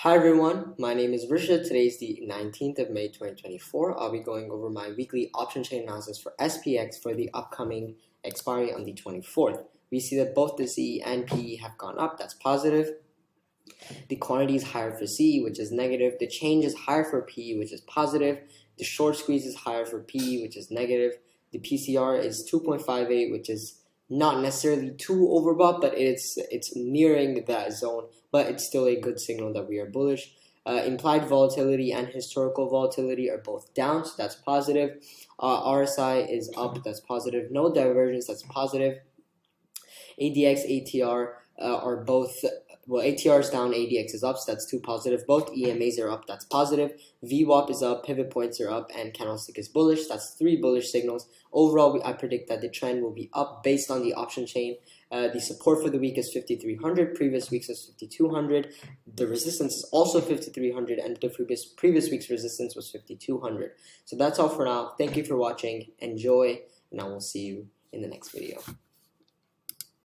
Hi everyone, my name is Risha. Today is the 19th of May 2024. I'll be going over my weekly option chain analysis for SPX for the upcoming expiry on the 24th. We see that both the CE and PE have gone up, that's positive. The quantity is higher for CE, which is negative. The change is higher for PE, which is positive. The short squeeze is higher for PE, which is negative. The PCR is 2.58, which is not necessarily too overbought, but it's nearing that zone, but it's still a good signal that we are bullish. Implied volatility and historical volatility are both down, so that's positive. RSI is up, that's positive. No divergence, that's positive. ADX, ATR are both, well, ATR is down, ADX is up, so that's two positive. Both EMAs are up, that's positive. VWAP is up, pivot points are up, and candlestick is bullish. That's three bullish signals. Overall, I predict that the trend will be up based on the option chain. The support for the week is 5,300. Previous weeks was 5,200. The resistance is also 5,300, and the previous week's resistance was 5,200. So that's all for now. Thank you for watching. Enjoy, and I will see you in the next video.